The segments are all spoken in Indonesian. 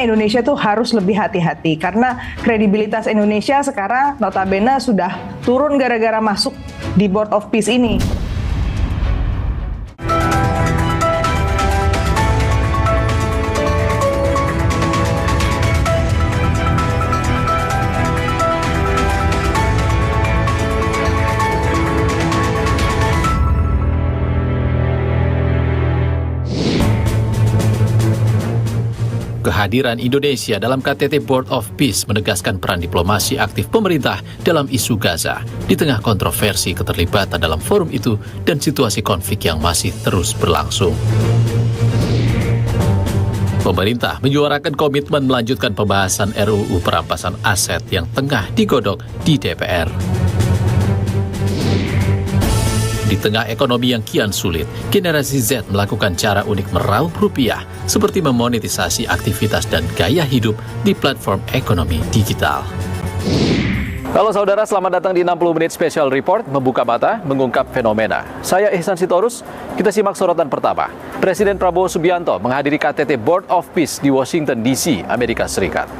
Indonesia tuh harus lebih hati-hati karena kredibilitas Indonesia sekarang notabene sudah turun gara-gara masuk di Board of Peace ini. Kehadiran Indonesia dalam KTT Board of Peace menegaskan peran diplomasi aktif pemerintah dalam isu Gaza di tengah kontroversi keterlibatan dalam forum itu dan situasi konflik yang masih terus berlangsung. Pemerintah menyuarakan komitmen melanjutkan pembahasan RUU perampasan aset yang tengah digodok di DPR. Di tengah ekonomi yang kian sulit, generasi Z melakukan cara unik meraup rupiah seperti memonetisasi aktivitas dan gaya hidup di platform ekonomi digital. Halo saudara, selamat datang di 60 Menit Special Report, membuka mata, mengungkap fenomena. Saya Ihsan Sitorus, kita simak sorotan pertama. Presiden Prabowo Subianto menghadiri KTT Board of Peace di Washington DC, Amerika Serikat.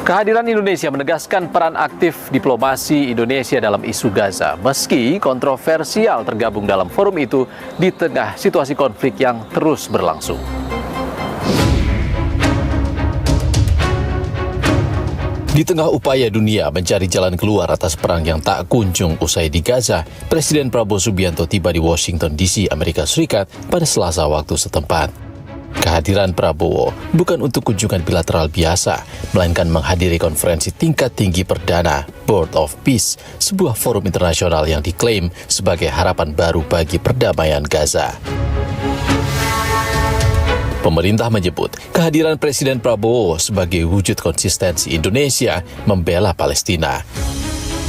Kehadiran Indonesia menegaskan peran aktif diplomasi Indonesia dalam isu Gaza, meski kontroversial tergabung dalam forum itu di tengah situasi konflik yang terus berlangsung. Di tengah upaya dunia mencari jalan keluar atas perang yang tak kunjung usai di Gaza, Presiden Prabowo Subianto tiba di Washington DC, Amerika Serikat pada Selasa waktu setempat. Kehadiran Prabowo bukan untuk kunjungan bilateral biasa, melainkan menghadiri konferensi tingkat tinggi perdana Board of Peace, sebuah forum internasional yang diklaim sebagai harapan baru bagi perdamaian Gaza. Pemerintah menyebut kehadiran Presiden Prabowo sebagai wujud konsistensi Indonesia membela Palestina.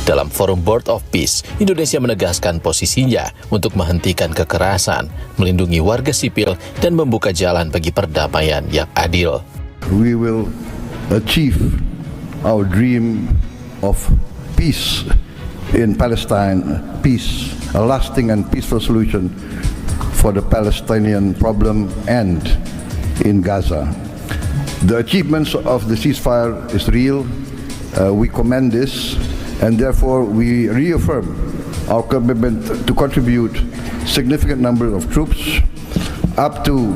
Dalam forum Board of Peace, Indonesia menegaskan posisinya untuk menghentikan kekerasan, melindungi warga sipil, dan membuka jalan bagi perdamaian yang adil. We will achieve our dream of peace in Palestine, peace, a lasting and peaceful solution for the Palestinian problem and in Gaza. The achievements of the ceasefire is real. We commend this. And therefore, we reaffirm our commitment to contribute significant number of troops, up to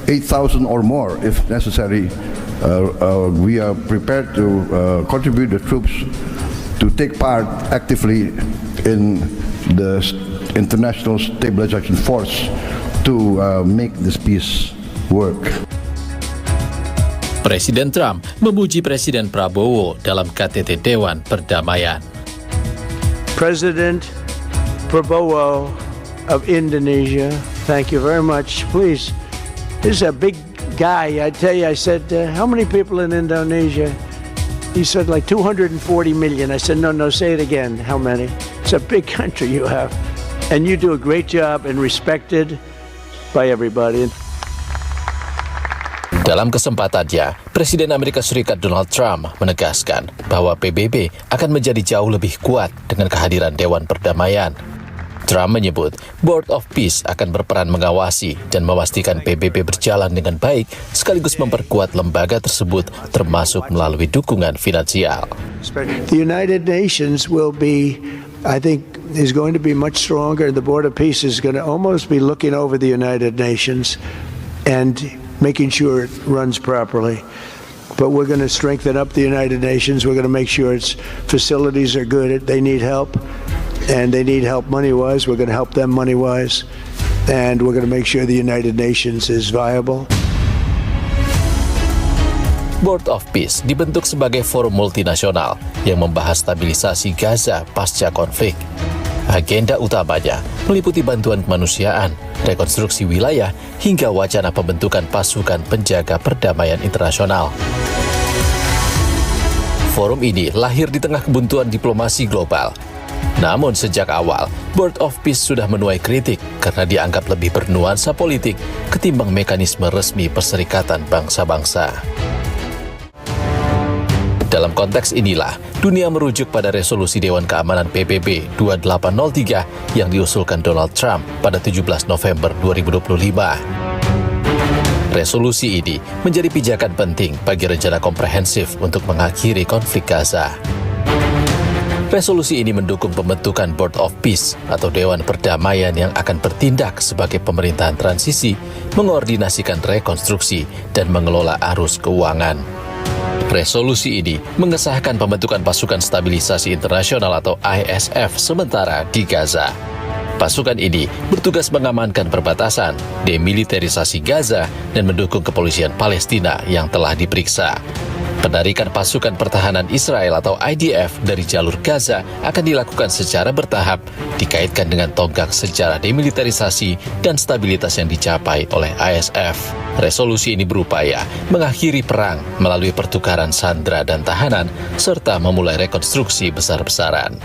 8,000 or more if necessary. We are prepared to contribute the troops to take part actively in the International Stabilization Force to make this peace work. Presiden Trump memuji Presiden Prabowo dalam KTT Dewan Perdamaian. President Prabowo of Indonesia, thank you very much. Please, this is a big guy. I tell you, I said, how many people in Indonesia? He said like 240 million. I said, no, say it again. How many? It's a big country you have. And you do a great job and respected by everybody. Dalam kesempatannya, Presiden Amerika Serikat Donald Trump menegaskan bahwa PBB akan menjadi jauh lebih kuat dengan kehadiran Dewan Perdamaian. Trump menyebut Board of Peace akan berperan mengawasi dan memastikan PBB berjalan dengan baik sekaligus memperkuat lembaga tersebut termasuk melalui dukungan finansial. The United Nations will be, I think, is going to be much stronger. The Board of Peace is going to almost be looking over the United Nations and making sure it runs properly. But we're going to strengthen up the United Nations. We're going to make sure its facilities are good. They need help, and they need help money-wise. We're going to help them money-wise, and we're going to make sure the United Nations is viable. Board of Peace dibentuk sebagai forum multinasional yang membahas stabilisasi Gaza pasca konflik. Agenda utamanya meliputi bantuan kemanusiaan, rekonstruksi wilayah, hingga wacana pembentukan pasukan penjaga perdamaian internasional. Forum ini lahir di tengah kebuntuan diplomasi global. Namun sejak awal, Board of Peace sudah menuai kritik karena dianggap lebih bernuansa politik ketimbang mekanisme resmi Perserikatan Bangsa-Bangsa. Dalam konteks inilah, dunia merujuk pada resolusi Dewan Keamanan PBB 2803 yang diusulkan Donald Trump pada 17 November 2025. Resolusi ini menjadi pijakan penting bagi rencana komprehensif untuk mengakhiri konflik Gaza. Resolusi ini mendukung pembentukan Board of Peace atau Dewan Perdamaian yang akan bertindak sebagai pemerintahan transisi, mengordinasikan rekonstruksi, dan mengelola arus keuangan. Resolusi ini mengesahkan pembentukan Pasukan Stabilisasi Internasional atau ISF sementara di Gaza. Pasukan ini bertugas mengamankan perbatasan, demilitarisasi Gaza, dan mendukung kepolisian Palestina yang telah diperiksa. Penarikan pasukan pertahanan Israel atau IDF dari jalur Gaza akan dilakukan secara bertahap, dikaitkan dengan tonggak sejarah demilitarisasi dan stabilitas yang dicapai oleh ISF. Resolusi ini berupaya mengakhiri perang melalui pertukaran sandera dan tahanan, serta memulai rekonstruksi besar-besaran.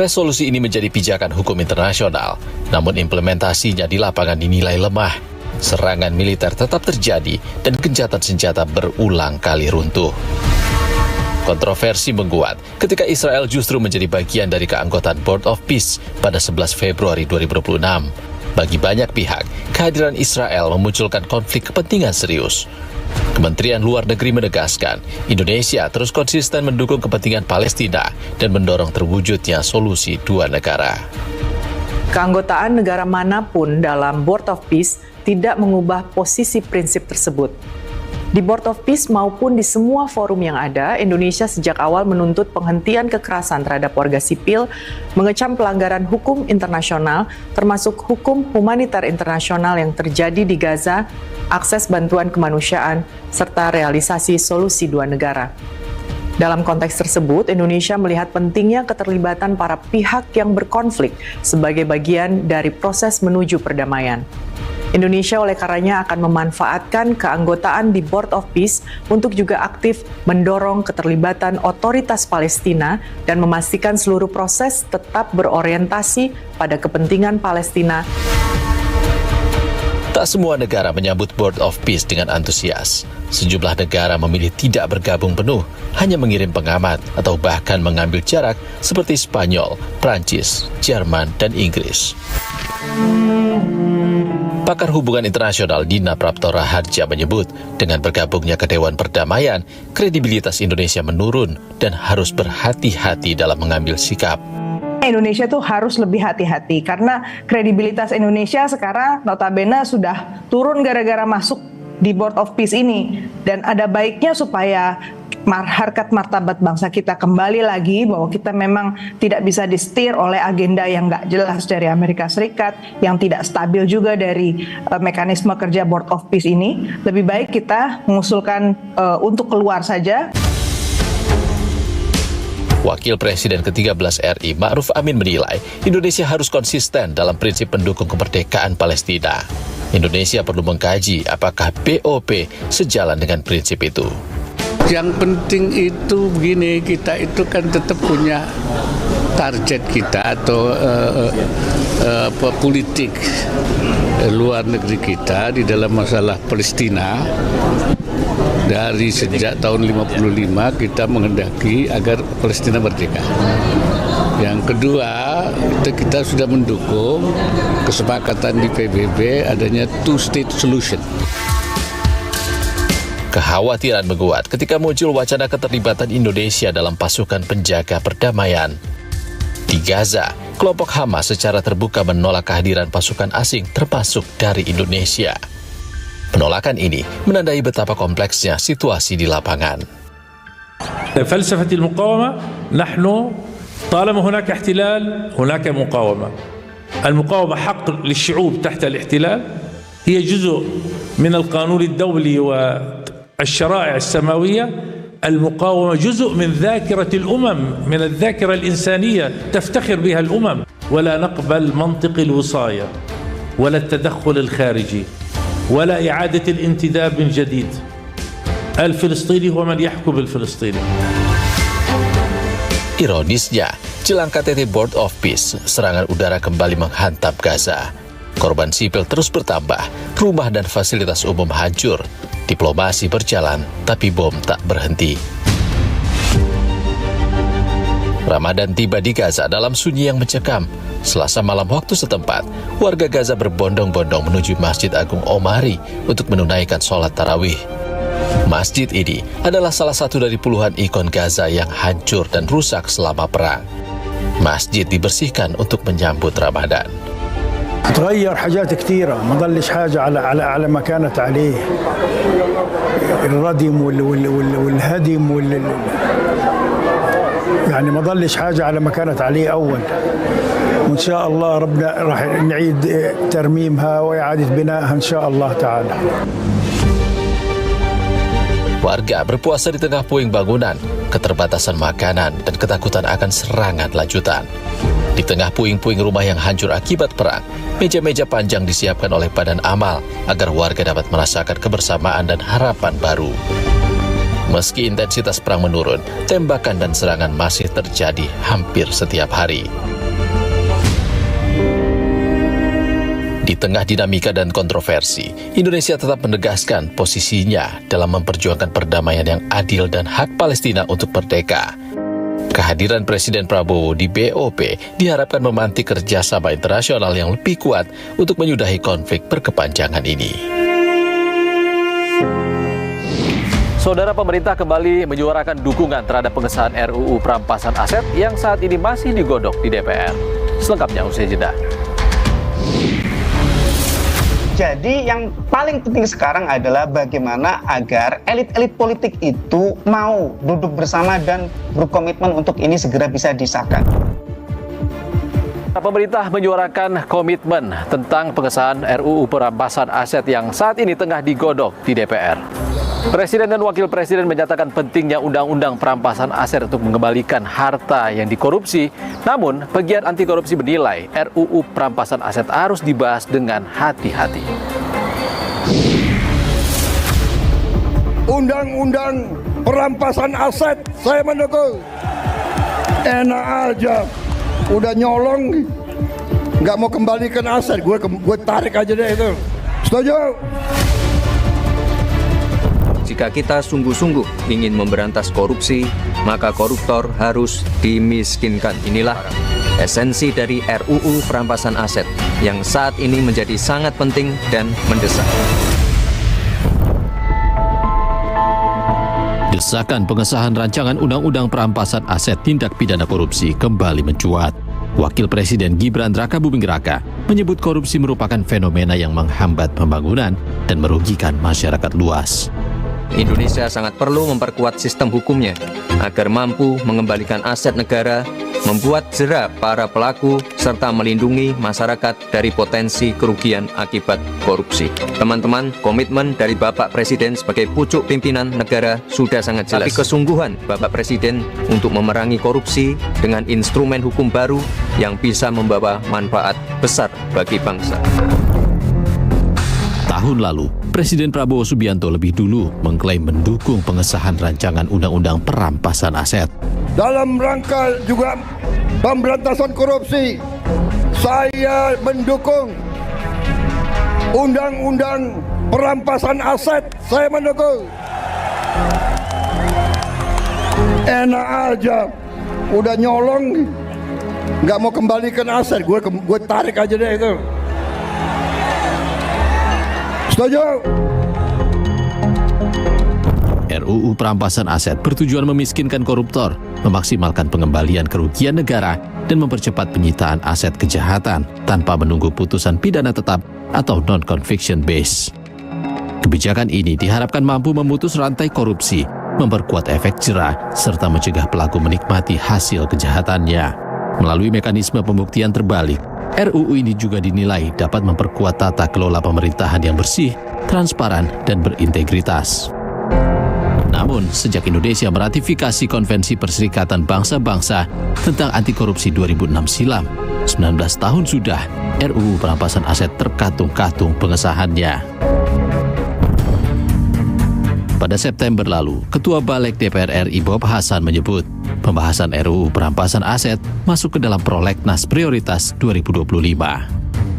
Resolusi ini menjadi pijakan hukum internasional, namun implementasinya di lapangan dinilai lemah. Serangan militer tetap terjadi dan gencatan senjata berulang kali runtuh. Kontroversi menguat ketika Israel justru menjadi bagian dari keanggotaan Board of Peace pada 11 Februari 2026. Bagi banyak pihak, kehadiran Israel memunculkan konflik kepentingan serius. Kementerian Luar Negeri menegaskan, Indonesia terus konsisten mendukung kepentingan Palestina dan mendorong terwujudnya solusi dua negara. Keanggotaan negara manapun dalam Board of Peace tidak mengubah posisi prinsip tersebut. Di Board of Peace maupun di semua forum yang ada, Indonesia sejak awal menuntut penghentian kekerasan terhadap warga sipil, mengecam pelanggaran hukum internasional, termasuk hukum humanitar internasional yang terjadi di Gaza, akses bantuan kemanusiaan, serta realisasi solusi dua negara. Dalam konteks tersebut, Indonesia melihat pentingnya keterlibatan para pihak yang berkonflik sebagai bagian dari proses menuju perdamaian. Indonesia oleh karenanya akan memanfaatkan keanggotaan di Board of Peace untuk juga aktif mendorong keterlibatan otoritas Palestina dan memastikan seluruh proses tetap berorientasi pada kepentingan Palestina. Tak semua negara menyambut Board of Peace dengan antusias. Sejumlah negara memilih tidak bergabung penuh, hanya mengirim pengamat atau bahkan mengambil jarak seperti Spanyol, Prancis, Jerman, dan Inggris. Pakar hubungan internasional Dina Praptora Harja menyebut, dengan bergabungnya ke Dewan Perdamaian, kredibilitas Indonesia menurun dan harus berhati-hati dalam mengambil sikap. Indonesia tuh harus lebih hati-hati karena kredibilitas Indonesia sekarang notabene sudah turun gara-gara masuk di Board of Peace ini, dan ada baiknya supaya harkat martabat bangsa kita kembali lagi, bahwa kita memang tidak bisa disetir oleh agenda yang nggak jelas dari Amerika Serikat, yang tidak stabil juga dari mekanisme kerja Board of Peace ini. Lebih baik kita mengusulkan untuk keluar saja. Wakil Presiden ke-13 RI Ma'ruf Amin menilai Indonesia harus konsisten dalam prinsip mendukung kemerdekaan Palestina. Indonesia perlu mengkaji apakah BOP sejalan dengan prinsip itu. Yang penting itu begini, kita itu kan tetap punya target kita atau politik luar negeri kita di dalam masalah Palestina. Dari sejak tahun 55 kita menghendaki agar Palestina merdeka. Yang kedua, kita sudah mendukung kesepakatan di PBB adanya two-state solution. Kekhawatiran menguat ketika muncul wacana keterlibatan Indonesia dalam pasukan penjaga perdamaian. Di Gaza, kelompok Hamas secara terbuka menolak kehadiran pasukan asing termasuk dari Indonesia. Penolakan ini menandai betapa kompleksnya situasi di lapangan. فلسفة المقاومة نحن طالما هناك احتلال هناك مقاومة. المقاومة حق للشعوب تحت الاحتلال، هي جزء من القانون الدولي والشرائع السماوية. المقاومة جزء من ذاكرة الأمم، من الذاكرة الإنسانية تفتخر بها الأمم. ولا نقبل منطق الوصاية ولا التدخل الخارجي ولا إعادة الانتداب من جديد. الفلسطيني هو من يحكم الفلسطيني. Ironisnya, jelang KTT Board of Peace, serangan udara kembali menghantam Gaza. Korban sipil terus bertambah, rumah dan fasilitas umum hancur. Diplomasi berjalan, tapi bom tak berhenti. Ramadan tiba di Gaza dalam sunyi yang mencekam. Selasa malam waktu setempat, warga Gaza berbondong-bondong menuju Masjid Agung Omari untuk menunaikan sholat tarawih. Masjid ini adalah salah satu dari puluhan ikon Gaza yang hancur dan rusak selama perang. Masjid dibersihkan untuk menyambut Ramadan. تغير حاجات كثيرة ما ضلش حاجة على ما كانت عليه الردم والهدم يعني ما ضلش حاجة على ما كانت عليه أول وإن شاء الله ربنا راح نعيد ترميمها وإعادة بنائها إن شاء الله تعالى. Warga berpuasa di tengah puing bangunan, keterbatasan makanan, dan ketakutan akan serangan lanjutan. Di tengah puing-puing rumah yang hancur akibat perang, meja-meja panjang disiapkan oleh Badan Amal agar warga dapat merasakan kebersamaan dan harapan baru. Meski intensitas perang menurun, tembakan dan serangan masih terjadi hampir setiap hari. Di tengah dinamika dan kontroversi, Indonesia tetap menegaskan posisinya dalam memperjuangkan perdamaian yang adil dan hak Palestina untuk merdeka. Kehadiran Presiden Prabowo di BOP diharapkan memantik kerjasama internasional yang lebih kuat untuk menyudahi konflik berkepanjangan ini. Saudara, pemerintah kembali menyuarakan dukungan terhadap pengesahan RUU perampasan aset yang saat ini masih digodok di DPR. Selengkapnya usai jeda. Jadi yang paling penting sekarang adalah bagaimana agar elit-elit politik itu mau duduk bersama dan berkomitmen untuk ini segera bisa disahkan. Pemerintah menyuarakan komitmen tentang pengesahan RUU perampasan aset yang saat ini tengah digodok di DPR. Presiden dan Wakil Presiden menyatakan pentingnya undang-undang perampasan aset untuk mengembalikan harta yang dikorupsi. Namun, pegiat anti korupsi menilai RUU perampasan aset harus dibahas dengan hati-hati. Undang-undang perampasan aset saya mendukung. Enak aja, udah nyolong, nggak mau kembalikan aset, gue tarik aja deh itu. Setuju? Jika kita sungguh-sungguh ingin memberantas korupsi, maka koruptor harus dimiskinkan. Inilah esensi dari RUU perampasan aset yang saat ini menjadi sangat penting dan mendesak. Desakan pengesahan rancangan Undang-Undang Perampasan Aset Tindak Pidana Korupsi kembali mencuat. Wakil Presiden Gibran Rakabuming Raka menyebut korupsi merupakan fenomena yang menghambat pembangunan dan merugikan masyarakat luas. Indonesia sangat perlu memperkuat sistem hukumnya agar mampu mengembalikan aset negara, membuat jera para pelaku, serta melindungi masyarakat dari potensi kerugian akibat korupsi. Teman-teman, komitmen dari Bapak Presiden sebagai pucuk pimpinan negara sudah sangat jelas. Tapi kesungguhan Bapak Presiden untuk memerangi korupsi dengan instrumen hukum baru yang bisa membawa manfaat besar bagi bangsa. Tahun lalu, Presiden Prabowo Subianto lebih dulu mengklaim mendukung pengesahan rancangan Undang-Undang Perampasan Aset. Dalam rangka juga pemberantasan korupsi, saya mendukung Undang-Undang Perampasan Aset, saya mendukung. Enak aja, udah nyolong, nggak mau kembalikan aset, gue tarik aja deh itu. Setuju? RUU Perampasan Aset bertujuan memiskinkan koruptor, memaksimalkan pengembalian kerugian negara, dan mempercepat penyitaan aset kejahatan tanpa menunggu putusan pidana tetap atau non-conviction base. Kebijakan ini diharapkan mampu memutus rantai korupsi, memperkuat efek jera, serta mencegah pelaku menikmati hasil kejahatannya. Melalui mekanisme pembuktian terbalik, RUU ini juga dinilai dapat memperkuat tata kelola pemerintahan yang bersih, transparan, dan berintegritas. Namun, sejak Indonesia meratifikasi Konvensi Perserikatan Bangsa-Bangsa tentang Anti Korupsi 2006 silam, 19 tahun sudah RUU Perampasan Aset terkatung-katung pengesahannya. Pada September lalu, Ketua Balik DPR RI Bob Hasan menyebut pembahasan RUU Perampasan Aset masuk ke dalam prolegnas prioritas 2025.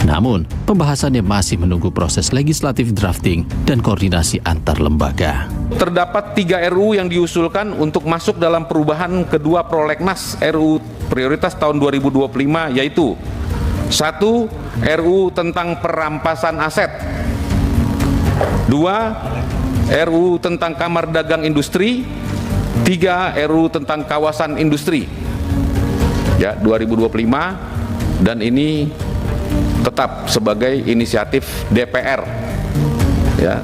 Namun, pembahasannya masih menunggu proses legislatif drafting dan koordinasi antar lembaga. Terdapat 3 RUU yang diusulkan untuk masuk dalam perubahan kedua prolegnas RUU prioritas tahun 2025, yaitu 1. RUU tentang perampasan aset. 2. RUU tentang Kamar Dagang Industri. 3. RUU tentang kawasan industri. Ya, 2025, dan ini tetap sebagai inisiatif DPR. Ya.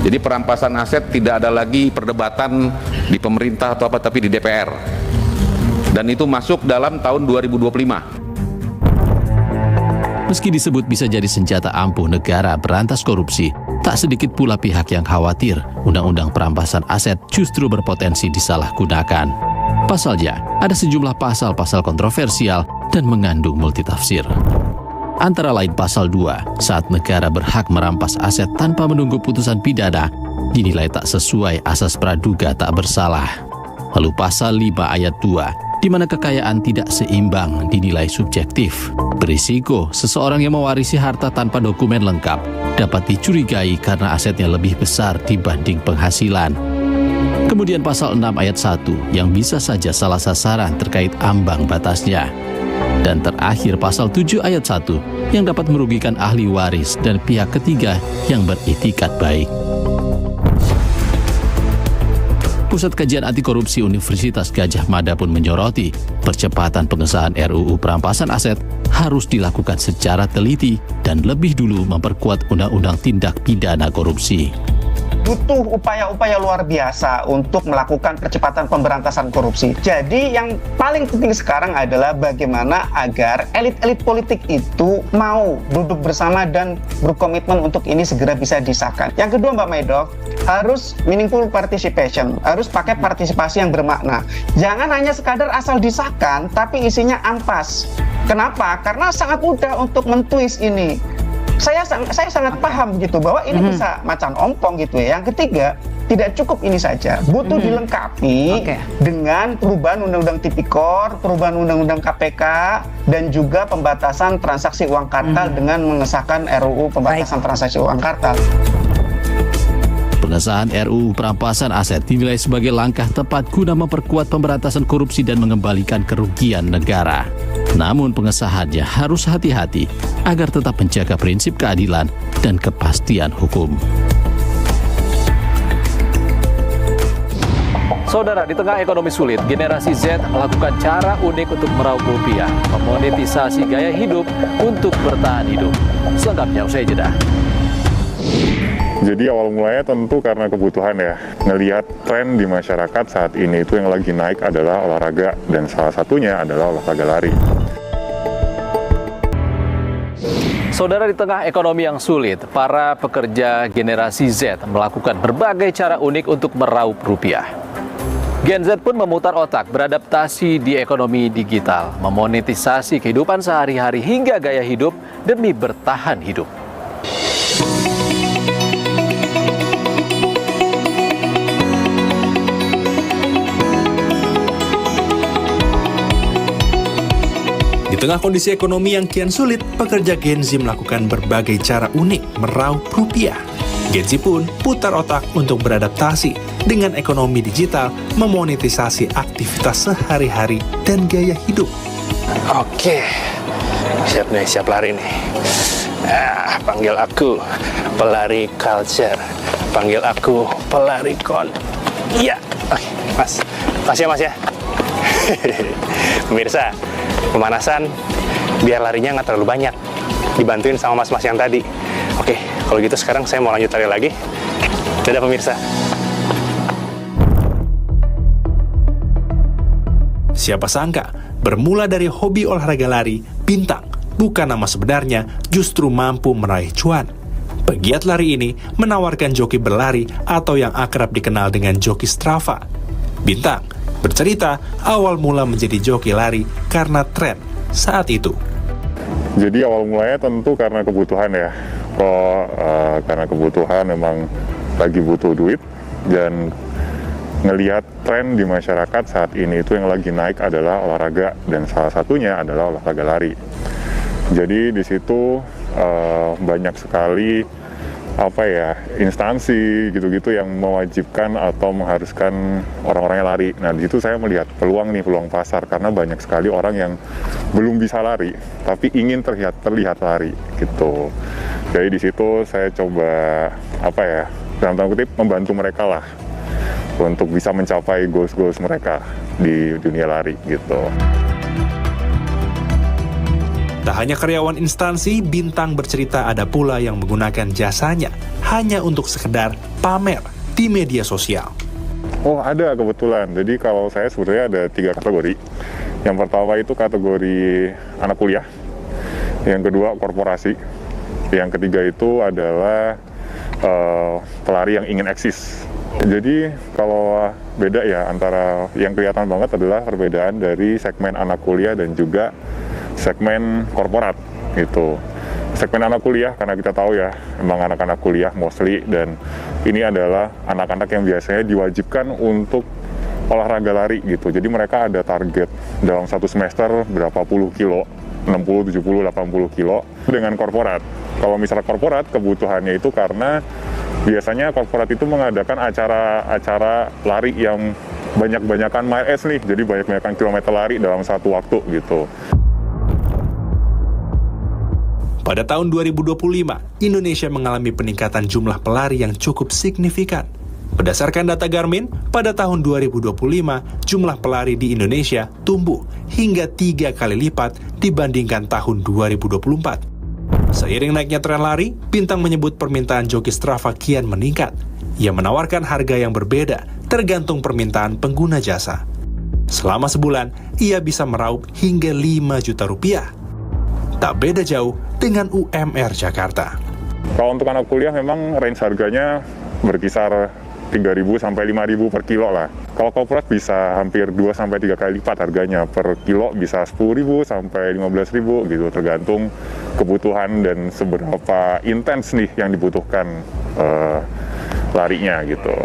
Jadi perampasan aset tidak ada lagi perdebatan di pemerintah atau apa, tapi di DPR. Dan itu masuk dalam tahun 2025. Meski disebut bisa jadi senjata ampuh negara berantas korupsi, tak sedikit pula pihak yang khawatir undang-undang perampasan aset justru berpotensi disalahgunakan. Pasalnya, ada sejumlah pasal-pasal kontroversial dan mengandung multitafsir. Antara lain pasal 2, saat negara berhak merampas aset tanpa menunggu putusan pidana, dinilai tak sesuai asas praduga tak bersalah. Lalu pasal 5 ayat 2, di mana kekayaan tidak seimbang dinilai subjektif. Berisiko seseorang yang mewarisi harta tanpa dokumen lengkap dapat dicurigai karena asetnya lebih besar dibanding penghasilan. Kemudian pasal 6 ayat 1 yang bisa saja salah sasaran terkait ambang batasnya. Dan terakhir pasal 7 ayat 1 yang dapat merugikan ahli waris dan pihak ketiga yang beritikat baik. Pusat Kajian Anti Korupsi Universitas Gadjah Mada pun menyoroti percepatan pengesahan RUU perampasan aset harus dilakukan secara teliti dan lebih dulu memperkuat Undang-Undang Tindak Pidana Korupsi. Butuh upaya-upaya luar biasa untuk melakukan percepatan pemberantasan korupsi. Jadi yang paling penting sekarang adalah bagaimana agar elit-elit politik itu mau duduk bersama dan berkomitmen untuk ini segera bisa disahkan. Yang kedua, Mbak Medok, harus meaningful participation, harus pakai partisipasi yang bermakna. Jangan hanya sekadar asal disahkan, tapi isinya ampas. Kenapa? Karena sangat mudah untuk mentwist ini. Saya sangat paham gitu bahwa ini bisa macan ompong gitu ya. Yang ketiga, tidak cukup ini saja, butuh dilengkapi dengan perubahan Undang-Undang Tipikor, perubahan Undang-Undang KPK, dan juga pembatasan transaksi uang kartal dengan mengesahkan RUU pembatasan transaksi uang kartal. Pengesahan RUU perampasan aset dinilai sebagai langkah tepat guna memperkuat pemberantasan korupsi dan mengembalikan kerugian negara. Namun pengesahannya harus hati-hati agar tetap menjaga prinsip keadilan dan kepastian hukum. Saudara, di tengah ekonomi sulit, generasi Z melakukan cara unik untuk meraup rupiah, memonetisasi gaya hidup untuk bertahan hidup. Selengkapnya usai jeda. Jadi awal mulanya tentu karena kebutuhan ya. Ngelihat tren di masyarakat saat ini itu yang lagi naik adalah olahraga, dan salah satunya adalah olahraga lari. Saudara, di tengah ekonomi yang sulit, para pekerja generasi Z melakukan berbagai cara unik untuk meraup rupiah. Gen Z pun memutar otak beradaptasi di ekonomi digital, memonetisasi kehidupan sehari-hari hingga gaya hidup demi bertahan hidup. Di tengah kondisi ekonomi yang kian sulit, pekerja Gen Z melakukan berbagai cara unik meraup rupiah. Gen Z pun putar otak untuk beradaptasi dengan ekonomi digital, memonetisasi aktivitas sehari-hari dan gaya hidup. Oke, siap nih, siap lari nih. Panggil aku pelari culture, panggil aku pelari kon. Iya, oke, Mas. Makasih ya, Mas ya. Pemirsa, pemanasan biar larinya nggak terlalu banyak, dibantuin sama mas-mas yang tadi. Oke, kalau gitu sekarang saya mau lanjut lari lagi. Dadah pemirsa. Siapa sangka, bermula dari hobi olahraga lari, Bintang, bukan nama sebenarnya, justru mampu meraih cuan. Pegiat lari ini menawarkan joki berlari atau yang akrab dikenal dengan joki Strava. Bintang bercerita awal mula menjadi joki lari karena tren saat itu. Jadi awal mulanya tentu karena kebutuhan ya. Karena kebutuhan memang lagi butuh duit, dan ngelihat tren di masyarakat saat ini itu yang lagi naik adalah olahraga, dan salah satunya adalah olahraga lari. Jadi di situ banyak sekali instansi gitu-gitu yang mewajibkan atau mengharuskan orang-orangnya lari. Nah, di situ saya melihat peluang pasar, karena banyak sekali orang yang belum bisa lari tapi ingin terlihat lari gitu. Jadi di situ saya coba dalam tanda kutip membantu mereka lah untuk bisa mencapai goals mereka di dunia lari gitu. Tak hanya karyawan instansi, Bintang bercerita ada pula yang menggunakan jasanya hanya untuk sekedar pamer di media sosial. Oh, ada kebetulan. Jadi kalau saya sebenarnya ada 3 kategori. Yang pertama itu kategori anak kuliah. Yang kedua korporasi. Yang ketiga itu adalah pelari yang ingin eksis. Jadi kalau beda ya antara yang kelihatan banget adalah perbedaan dari segmen anak kuliah dan juga segmen korporat gitu. Segmen anak kuliah karena kita tahu ya, memang anak-anak kuliah mostly, dan ini adalah anak-anak yang biasanya diwajibkan untuk olahraga lari gitu. Jadi mereka ada target dalam satu semester berapa puluh kilo, 60, 70, 80 kilo dengan korporat. Kalau misalnya korporat kebutuhannya itu karena biasanya korporat itu mengadakan acara-acara lari yang banyak-banyakan miles nih, jadi banyak-banyakan kilometer lari dalam satu waktu gitu. Pada tahun 2025, Indonesia mengalami peningkatan jumlah pelari yang cukup signifikan. Berdasarkan data Garmin, pada tahun 2025, jumlah pelari di Indonesia tumbuh hingga 3 kali lipat dibandingkan tahun 2024. Seiring naiknya tren lari, Bintang menyebut permintaan joki Strava kian meningkat. Ia menawarkan harga yang berbeda tergantung permintaan pengguna jasa. Selama sebulan, ia bisa meraup hingga 5 juta rupiah. Tak beda jauh dengan UMR Jakarta. Kalau untuk anak kuliah memang range harganya berkisar 3.000 sampai 5.000 per kilo lah. Kalau korporat bisa hampir 2 sampai 3 kali lipat harganya. Per kilo bisa 10.000 sampai 15.000 gitu, tergantung kebutuhan dan seberapa intens nih yang dibutuhkan larinya gitu.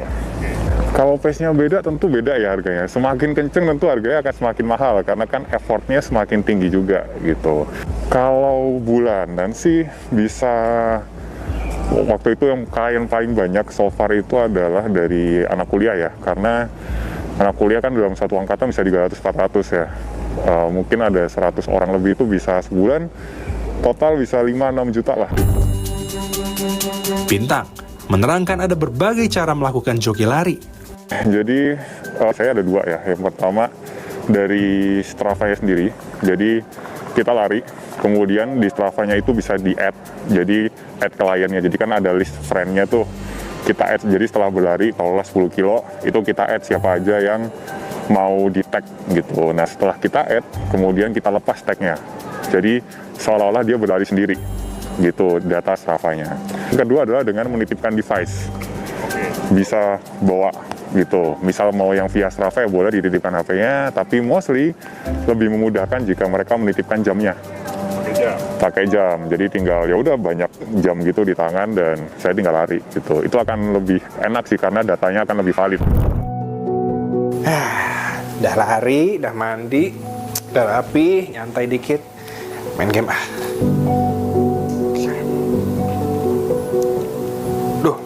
Kalau pace-nya beda, tentu beda ya harganya. Semakin kenceng tentu harganya akan semakin mahal, karena kan effort-nya semakin tinggi juga gitu. Kalau bulanan sih bisa, waktu itu yang klien paling banyak so far itu adalah dari anak kuliah ya, karena anak kuliah kan dalam satu angkatan bisa 300-400 ya. Mungkin ada 100 orang lebih, itu bisa sebulan total bisa 5-6 juta lah. Bintang menerangkan ada berbagai cara melakukan joki lari. Jadi saya ada 2 ya. Yang pertama dari Strava-nya sendiri. Jadi kita lari, kemudian di Strava-nya itu bisa di-add. Jadi add kliennya. Jadi kan ada list friend-nya tuh. Kita add. Jadi setelah berlari, kalau 10 kilo, itu kita add siapa aja yang mau di-tag gitu. Nah setelah kita add, kemudian kita lepas tag-nya. Jadi seolah-olah dia berlari sendiri gitu, data Strava-nya. Yang kedua adalah dengan menitipkan device. Bisa bawa gitu, misal mau yang via Strava ya boleh dititipkan HP-nya, tapi mostly lebih memudahkan jika mereka menitipkan jamnya. Pakai jam, jadi tinggal ya udah banyak jam gitu di tangan dan saya tinggal lari gitu. Itu akan lebih enak sih karena datanya akan lebih valid. Udah lari, udah mandi, udah rapi, nyantai dikit, main game ah. Duh,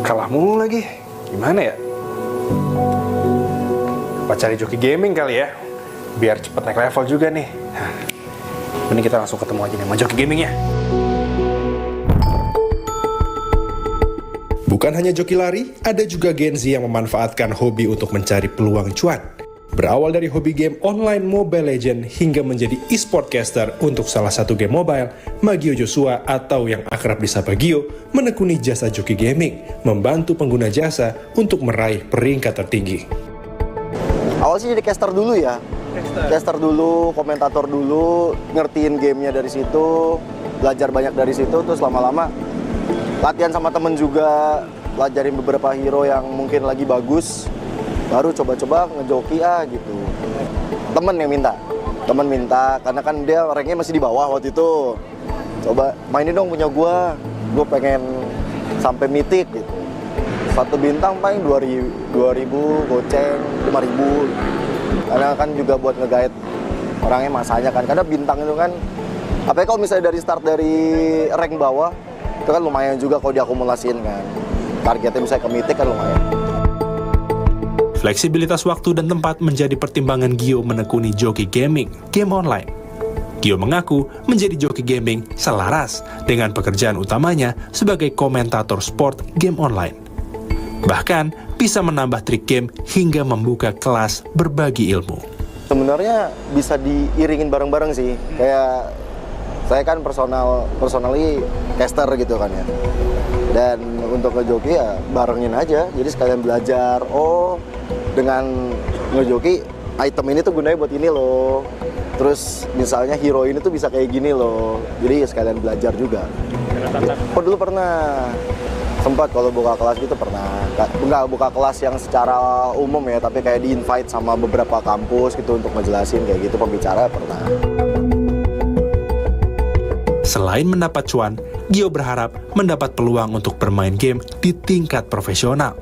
kalah mulu lagi, gimana ya? Apa cari joki gaming kali ya? Biar cepet naik level juga nih. Ini kita langsung ketemu aja nih sama joki gamingnya. Bukan hanya joki lari, ada juga Gen Z yang memanfaatkan hobi untuk mencari peluang cuan. Berawal dari hobi game online Mobile Legends hingga menjadi e-sport caster untuk salah satu game mobile, Magio Joshua atau yang akrab disapa Gio menekuni jasa joki gaming, membantu pengguna jasa untuk meraih peringkat tertinggi. Awal sih jadi caster dulu ya, caster dulu, komentator dulu, ngertiin gamenya dari situ, belajar banyak dari situ, terus lama-lama latihan sama temen juga, pelajarin beberapa hero yang mungkin lagi bagus, baru coba-coba ngejoki gitu. Temen yang minta, karena kan dia ranknya masih di bawah waktu itu. Coba mainin dong punya gue pengen sampai mitik gitu. Satu bintang paling 2.000 goceng, 5.000. Karena kan juga buat nge-guide orangnya masanya kan, karena bintang itu kan Apalagi kalau misalnya dari rank bawah, itu kan lumayan juga kalau diakumulasiin kan. Targetnya misalnya ke Mythic kan lumayan. Fleksibilitas waktu dan tempat menjadi pertimbangan Gio menekuni joki gaming, game online. Gio mengaku menjadi joki gaming selaras dengan pekerjaan utamanya sebagai komentator sport game online. Bahkan bisa menambah trik game hingga membuka kelas berbagi ilmu. Sebenarnya bisa diiringin bareng-bareng sih. Kayak saya kan personally caster gitu kan ya. Dan untuk ngejoki ya barengin aja. Jadi sekalian belajar, oh dengan ngejoki item ini tuh gunanya buat ini loh. Terus misalnya hero ini tuh bisa kayak gini loh. Jadi ya sekalian belajar juga. Oh dulu pernah sempat kalau buka kelas gitu pernah. Enggak buka kelas yang secara umum ya, tapi kayak di-invite sama beberapa kampus gitu untuk ngejelasin kayak gitu, pembicara pernah. Selain mendapat cuan, Gio berharap mendapat peluang untuk bermain game di tingkat profesional.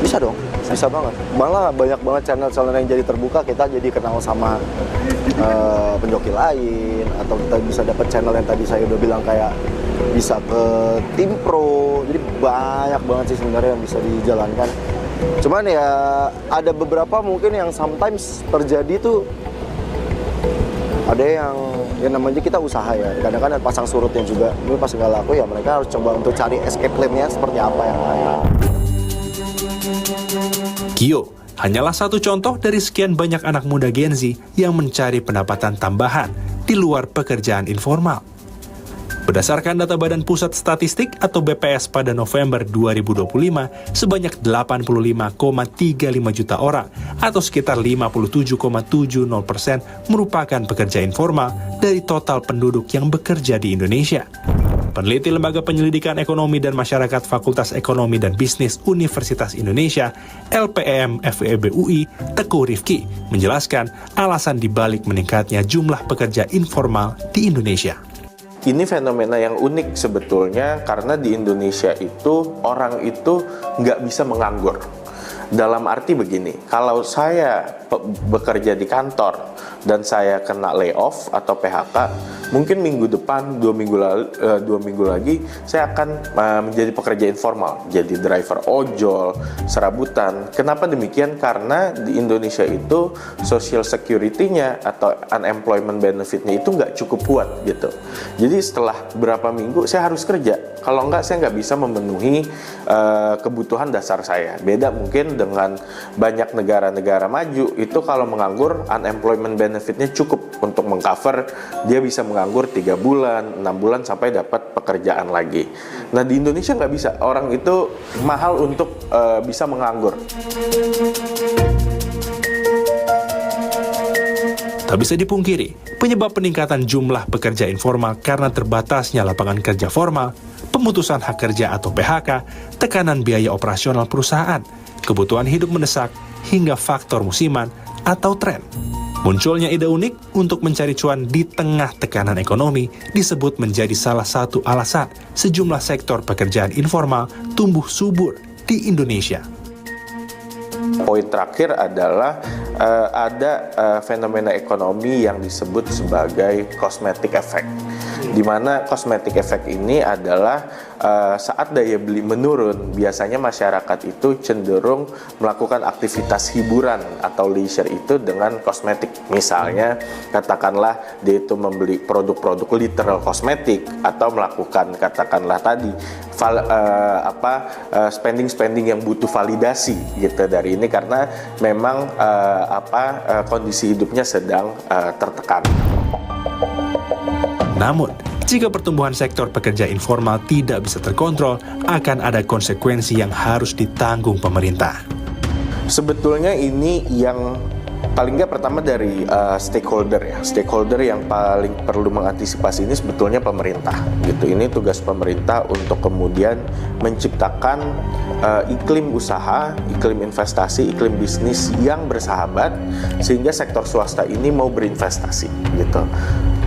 Bisa dong, bisa banget. Malah banyak banget channel-channel yang jadi terbuka, kita jadi kenal sama penjoki lain, atau kita bisa dapat channel yang tadi saya udah bilang kayak bisa ke tim pro. Jadi banyak banget sih sebenarnya yang bisa dijalankan. Cuman ya ada beberapa mungkin yang sometimes terjadi tuh ada yang namanya kita usaha ya, kadang-kadang pasang surutnya juga. Ini pas nggak laku ya mereka harus coba untuk cari escape plan-nya seperti apa yang lain. Gio hanyalah satu contoh dari sekian banyak anak muda Gen Z yang mencari pendapatan tambahan di luar pekerjaan informal. Berdasarkan data Badan Pusat Statistik atau BPS pada November 2025, sebanyak 85,35 juta orang atau sekitar 57,70% merupakan pekerja informal dari total penduduk yang bekerja di Indonesia. Peneliti Lembaga Penyelidikan Ekonomi dan Masyarakat Fakultas Ekonomi dan Bisnis Universitas Indonesia, LPM FEB UI, Teguh Rifki, menjelaskan alasan dibalik meningkatnya jumlah pekerja informal di Indonesia. Ini fenomena yang unik sebetulnya karena di Indonesia itu orang itu nggak bisa menganggur. Dalam arti begini, kalau saya bekerja di kantor dan saya kena layoff atau PHK, mungkin minggu depan, 2 minggu lagi, saya akan menjadi pekerja informal, jadi driver ojol, serabutan. Kenapa demikian? Karena di Indonesia itu social security-nya atau unemployment benefit-nya itu nggak cukup kuat gitu. Jadi setelah berapa minggu saya harus kerja. Kalau nggak, saya nggak bisa memenuhi kebutuhan dasar saya. Beda mungkin dengan banyak negara-negara maju, itu kalau menganggur, unemployment benefit-nya cukup untuk mengcover, dia bisa menganggur 3 bulan, 6 bulan sampai dapat pekerjaan lagi. Nah di Indonesia nggak bisa, orang itu mahal untuk bisa menganggur. Tak bisa dipungkiri, penyebab peningkatan jumlah pekerja informal karena terbatasnya lapangan kerja formal, pemutusan hak kerja atau PHK, tekanan biaya operasional perusahaan, kebutuhan hidup mendesak, hingga faktor musiman atau tren. Munculnya ide unik untuk mencari cuan di tengah tekanan ekonomi disebut menjadi salah satu alasan sejumlah sektor pekerjaan informal tumbuh subur di Indonesia. Poin terakhir adalah ada fenomena ekonomi yang disebut sebagai cosmetic effect, di mana cosmetic effect ini adalah saat daya beli menurun, biasanya masyarakat itu cenderung melakukan aktivitas hiburan atau leisure itu dengan kosmetik. Misalnya, katakanlah dia itu membeli produk-produk literal kosmetik atau melakukan katakanlah tadi spending yang butuh validasi gitu dari ini karena memang kondisi hidupnya sedang tertekan. Namun, jika pertumbuhan sektor pekerja informal tidak bisa terkontrol, akan ada konsekuensi yang harus ditanggung pemerintah. Sebetulnya ini yang paling nggak pertama dari stakeholder ya. Stakeholder yang paling perlu mengantisipasi ini sebetulnya pemerintah gitu. Ini tugas pemerintah untuk kemudian menciptakan iklim usaha, iklim investasi, iklim bisnis yang bersahabat sehingga sektor swasta ini mau berinvestasi gitu.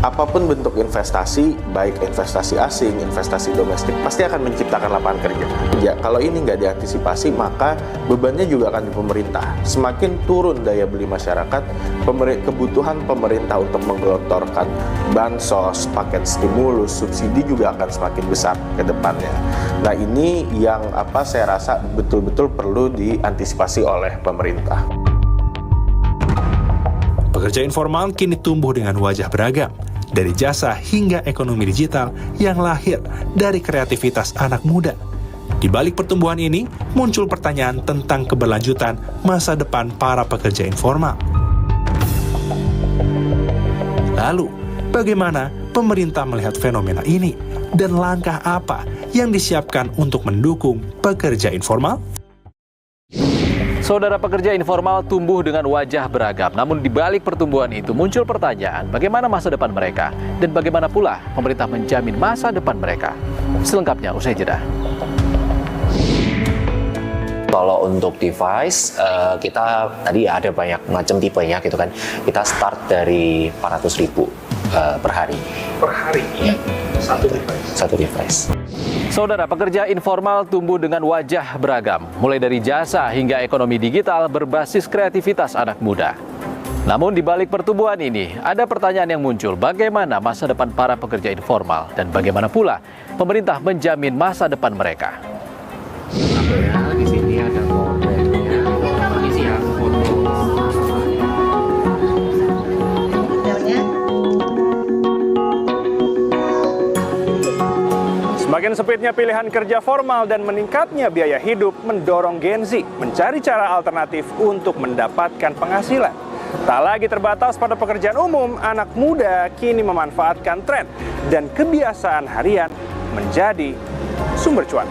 Apapun bentuk investasi, baik investasi asing, investasi domestik, pasti akan menciptakan lapangan kerja. Ya, kalau ini nggak diantisipasi, maka bebannya juga akan di pemerintah. Semakin turun daya beli masyarakat, masyarakat, kebutuhan pemerintah untuk menggelontorkan bansos, paket stimulus, subsidi juga akan semakin besar ke depannya. Nah, ini yang saya rasa betul-betul perlu diantisipasi oleh pemerintah. Pekerja informal kini tumbuh dengan wajah beragam, dari jasa hingga ekonomi digital yang lahir dari kreativitas anak muda. Di balik pertumbuhan ini, muncul pertanyaan tentang keberlanjutan masa depan para pekerja informal. Lalu, bagaimana pemerintah melihat fenomena ini? Dan langkah apa yang disiapkan untuk mendukung pekerja informal? Saudara, pekerja informal tumbuh dengan wajah beragam. Namun di balik pertumbuhan itu muncul pertanyaan, bagaimana masa depan mereka? Dan bagaimana pula pemerintah menjamin masa depan mereka? Selengkapnya usai jeda. Kalau untuk device, kita tadi ada banyak macam tipenya gitu kan. Kita start dari 400.000 per hari. Per hari? Ya. Satu device. Saudara, pekerja informal tumbuh dengan wajah beragam, mulai dari jasa hingga ekonomi digital berbasis kreativitas anak muda. Namun di balik pertumbuhan ini, ada pertanyaan yang muncul, bagaimana masa depan para pekerja informal dan bagaimana pula pemerintah menjamin masa depan mereka. Di sini ada modelnya, isi foto. Semakin sempitnya pilihan kerja formal dan meningkatnya biaya hidup mendorong Gen Z mencari cara alternatif untuk mendapatkan penghasilan. Tak lagi terbatas pada pekerjaan umum, anak muda kini memanfaatkan tren dan kebiasaan harian menjadi sumber cuan.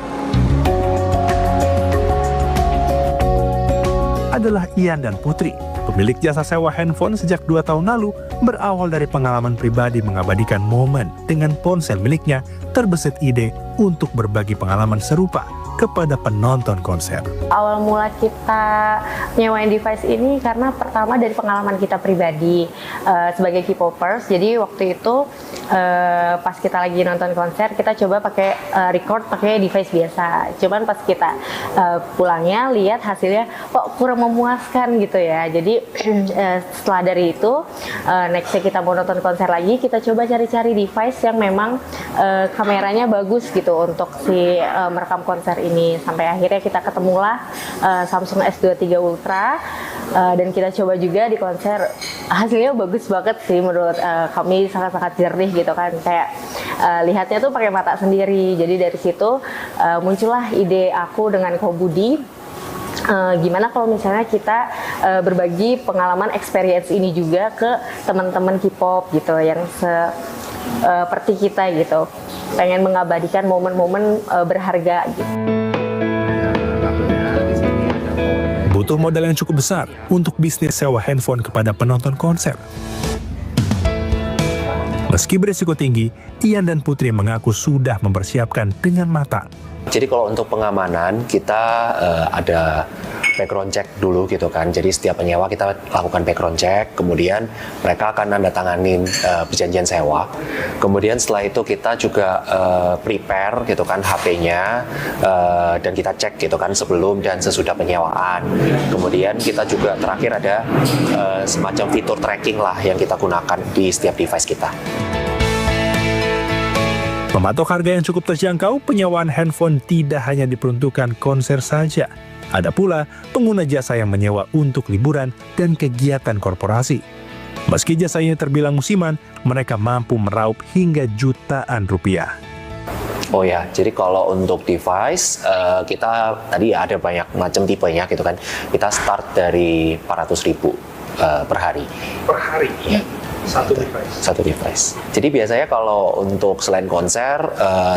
Adalah Ian dan Putri, pemilik jasa sewa handphone sejak 2 tahun lalu, berawal dari pengalaman pribadi mengabadikan momen dengan ponsel miliknya, terbesit ide untuk berbagi pengalaman serupa kepada penonton konser. Awal mula kita nyewain device ini karena pertama dari pengalaman kita pribadi sebagai K-popers. Jadi waktu itu pas kita lagi nonton konser, kita coba pakai record pakai device biasa. Cuman pas kita pulangnya lihat hasilnya kok kurang memuaskan gitu ya. Jadi setelah dari itu nextnya kita mau nonton konser lagi, kita coba cari-cari device yang memang kameranya bagus gitu untuk si merekam konser ini. Sampai akhirnya kita ketemulah Samsung S23 Ultra dan kita coba juga di konser. Hasilnya bagus banget sih menurut kami, sangat-sangat jernih gitu kan, kayak lihatnya tuh pakai mata sendiri. Jadi dari situ muncullah ide aku dengan Ko Budi, gimana kalau misalnya kita berbagi pengalaman experience ini juga ke teman-teman K-pop gitu yang seperti kita gitu, pengen mengabadikan momen-momen berharga gitu. Butuh modal yang cukup besar untuk bisnis sewa handphone kepada penonton konser. Meski berisiko tinggi, Ian dan Putri mengaku sudah mempersiapkan dengan matang. Jadi kalau untuk pengamanan kita ada background check dulu gitu kan. Jadi setiap penyewa kita lakukan background check, kemudian mereka akan nandatanganin perjanjian sewa. Kemudian setelah itu kita juga prepare gitu kan HP-nya dan kita cek gitu kan sebelum dan sesudah penyewaan. Kemudian kita juga terakhir ada semacam fitur tracking lah yang kita gunakan di setiap device kita. Mematok harga yang cukup terjangkau, penyewaan handphone tidak hanya diperuntukkan konser saja. Ada pula pengguna jasa yang menyewa untuk liburan dan kegiatan korporasi. Meski jasanya terbilang musiman, mereka mampu meraup hingga jutaan rupiah. Oh ya, jadi kalau untuk device, kita tadi ada banyak macam tipenya gitu kan. Kita start dari 400.000 per hari. Per hari? Ya. Satu device. Jadi biasanya kalau untuk selain konser,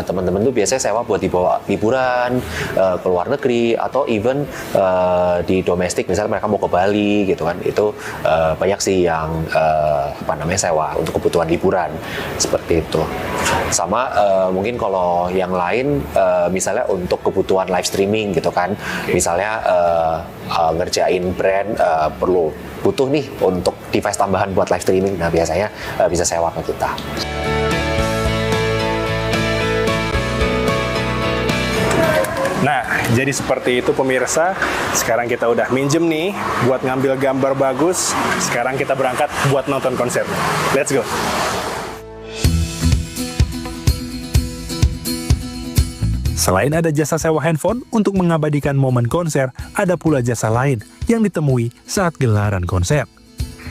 teman-teman tuh biasanya sewa buat dibawa liburan ke luar negeri atau even di domestik, misalnya mereka mau ke Bali gitu kan, itu banyak sih yang sewa untuk kebutuhan liburan seperti itu. Sama mungkin kalau yang lain misalnya untuk kebutuhan live streaming gitu kan, misalnya ngerjain brand butuh nih untuk device tambahan buat live streaming, nah biasanya bisa sewa ke kita. Nah, jadi seperti itu pemirsa. Sekarang kita udah minjem nih buat ngambil gambar bagus. Sekarang kita berangkat buat nonton konser. Let's go. Selain ada jasa sewa handphone untuk mengabadikan momen konser, ada pula jasa lain yang ditemui saat gelaran konser.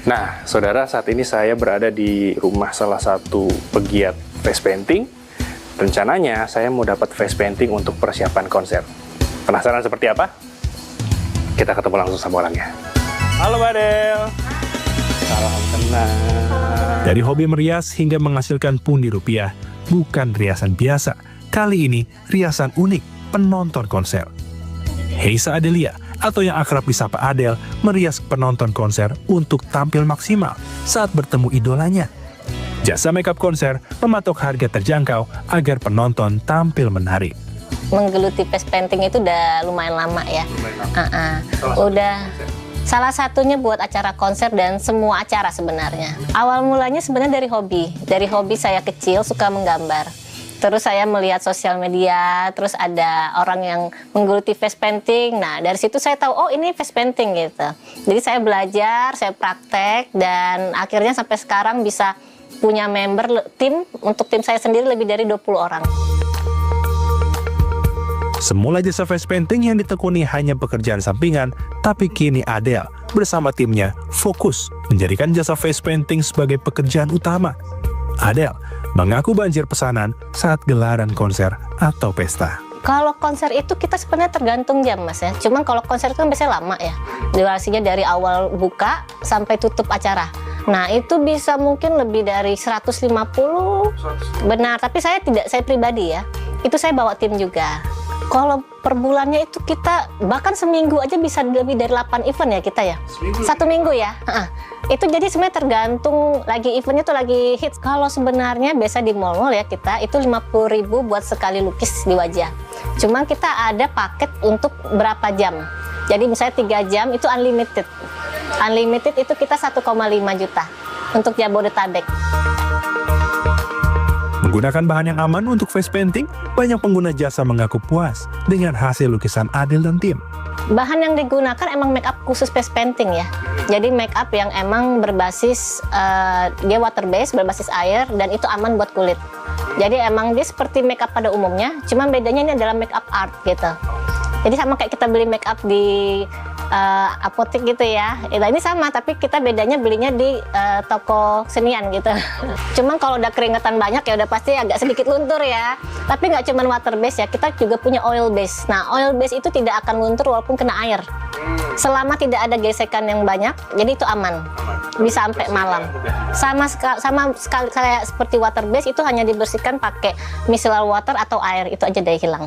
Nah, saudara, saat ini saya berada di rumah salah satu pegiat face painting. Rencananya saya mau dapat face painting untuk persiapan konser. Penasaran seperti apa? Kita ketemu langsung sama orangnya. Halo Mbak Del. Salam kenal. Dari hobi merias hingga menghasilkan pundi rupiah, bukan riasan biasa. Kali ini riasan unik penonton konser. Heisa Adelia atau yang akrab disapa Adele merias penonton konser untuk tampil maksimal saat bertemu idolanya. Jasa makeup konser mematok harga terjangkau agar penonton tampil menarik. Menggeluti face painting itu udah lumayan lama ya. Salah satunya buat acara konser dan semua acara sebenarnya. Awal mulanya sebenarnya dari hobi. Dari hobi saya kecil suka menggambar. Terus saya melihat sosial media, terus ada orang yang menggeluti face painting. Nah, dari situ saya tahu, oh ini face painting gitu. Jadi saya belajar, saya praktek, dan akhirnya sampai sekarang bisa punya member tim, untuk tim saya sendiri lebih dari 20 orang. Semula jasa face painting yang ditekuni hanya pekerjaan sampingan, tapi kini Adele bersama timnya fokus menjadikan jasa face painting sebagai pekerjaan utama. Adele mengaku banjir pesanan saat gelaran konser atau pesta. Kalau konser itu kita sebenarnya tergantung jam Mas ya. Cuman kalau konser itu kan biasanya lama ya. Durasinya dari awal buka sampai tutup acara. Nah itu bisa mungkin lebih dari 150. Benar, tapi saya pribadi ya. Itu saya bawa tim juga. Kalau per bulannya itu kita bahkan seminggu aja bisa lebih dari 8 event ya kita ya. Satu minggu ya. Itu jadi sebenarnya tergantung lagi eventnya tuh lagi hits. Kalau sebenarnya biasa di mall-mall ya kita itu 50.000 buat sekali lukis di wajah. Cuma kita ada paket untuk berapa jam. Jadi misalnya 3 jam itu unlimited. Unlimited itu kita 1,5 juta untuk Jabodetabek. Menggunakan bahan yang aman untuk face painting, banyak pengguna jasa mengaku puas dengan hasil lukisan Adele dan tim. Bahan yang digunakan emang make up khusus face painting ya. Jadi make up yang emang berbasis, dia water based, berbasis air, dan itu aman buat kulit. Jadi emang dia seperti make up pada umumnya, cuma bedanya ini adalah make up art gitu. Jadi sama kayak kita beli make up di apotek gitu ya. Ini sama, tapi kita bedanya belinya di toko senian gitu. Cuman kalau udah keringetan banyak ya udah pasti agak sedikit luntur ya. Tapi nggak cuma water base ya, kita juga punya oil base. Nah oil base itu tidak akan luntur walaupun kena air. Selama tidak ada gesekan yang banyak, jadi itu aman. Bisa sampai malam. Sama sekali kayak seperti water base itu hanya dibersihkan pakai micellar water atau air, itu aja deh hilang.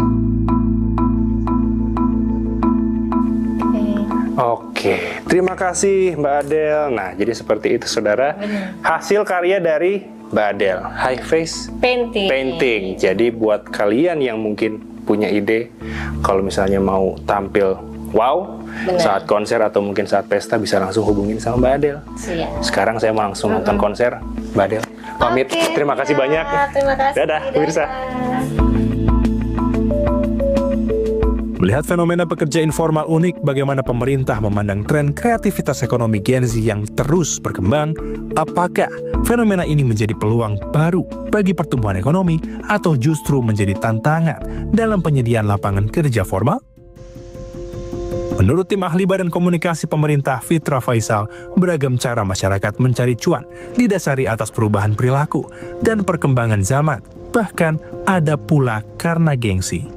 Oke, terima kasih Mbak Adele. Nah, jadi seperti itu saudara. Hasil karya dari Mbak Adele, High Face Painting. Jadi buat kalian yang mungkin punya ide, kalau misalnya mau tampil wow, saat konser atau mungkin saat pesta, bisa langsung hubungin sama Mbak Adele. Sekarang saya mau langsung nonton konser. Mbak Adele, pamit. Terima kasih banyak. Terima kasih. Dadah, pemirsa. Melihat fenomena pekerja informal unik, bagaimana pemerintah memandang tren kreativitas ekonomi Gen Z yang terus berkembang, apakah fenomena ini menjadi peluang baru bagi pertumbuhan ekonomi atau justru menjadi tantangan dalam penyediaan lapangan kerja formal? Menurut tim ahli Badan Komunikasi Pemerintah Fitra Faisal, beragam cara masyarakat mencari cuan didasari atas perubahan perilaku dan perkembangan zaman, bahkan ada pula karena gengsi.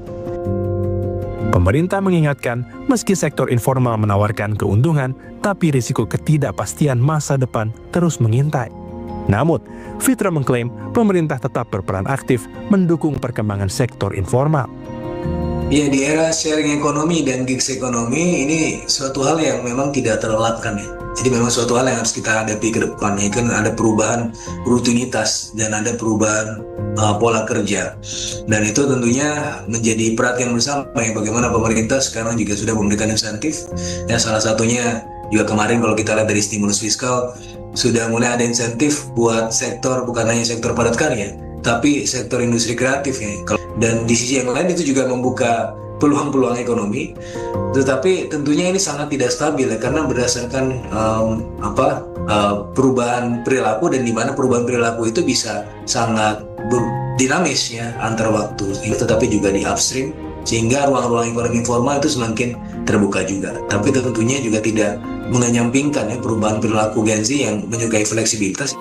Pemerintah mengingatkan, meski sektor informal menawarkan keuntungan, tapi risiko ketidakpastian masa depan terus mengintai. Namun, Fitra mengklaim pemerintah tetap berperan aktif mendukung perkembangan sektor informal. Ya, di era sharing ekonomi dan gigs ekonomi ini suatu hal yang memang tidak terelakkan ya. Jadi memang suatu hal yang harus kita hadapi ke depan. Ya kan ada perubahan rutinitas dan ada perubahan pola kerja. Dan itu tentunya menjadi perhatian bersama ya, bagaimana pemerintah sekarang juga sudah memberikan insentif. Ya, salah satunya juga kemarin kalau kita lihat dari stimulus fiskal sudah mulai ada insentif buat sektor, bukan hanya sektor padat karya, tapi sektor industri kreatif ya. Dan di sisi yang lain itu juga membuka peluang-peluang ekonomi, tetapi tentunya ini sangat tidak stabil ya, karena berdasarkan perubahan perilaku, dan di mana perubahan perilaku itu bisa sangat dinamis ya antar waktu, tetapi juga di upstream, sehingga ruang-ruang ekonomi informal itu semakin terbuka juga. Tapi tentunya juga tidak mengenyampingkan ya perubahan perilaku Gen Z yang menyukai fleksibilitas.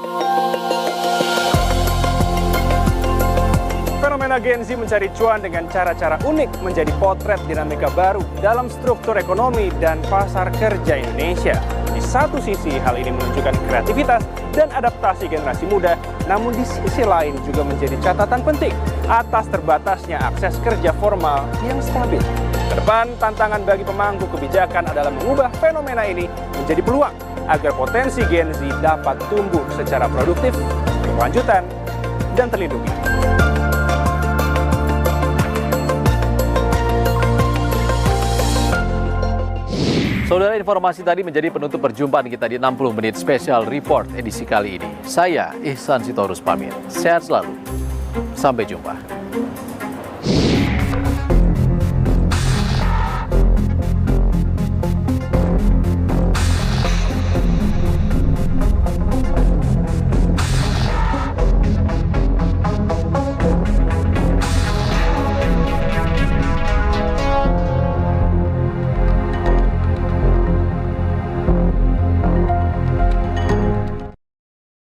Fenomena Gen Z mencari cuan dengan cara-cara unik menjadi potret dinamika baru dalam struktur ekonomi dan pasar kerja Indonesia. Di satu sisi, hal ini menunjukkan kreativitas dan adaptasi generasi muda, namun di sisi lain juga menjadi catatan penting atas terbatasnya akses kerja formal yang stabil. Kedepan, tantangan bagi pemangku kebijakan adalah mengubah fenomena ini menjadi peluang agar potensi Gen Z dapat tumbuh secara produktif, berkelanjutan, dan terlindungi. Saudara, informasi tadi menjadi penutup perjumpaan kita di 60 Menit Special Report edisi kali ini. Saya Ihsan Sitorus pamit. Sehat selalu. Sampai jumpa.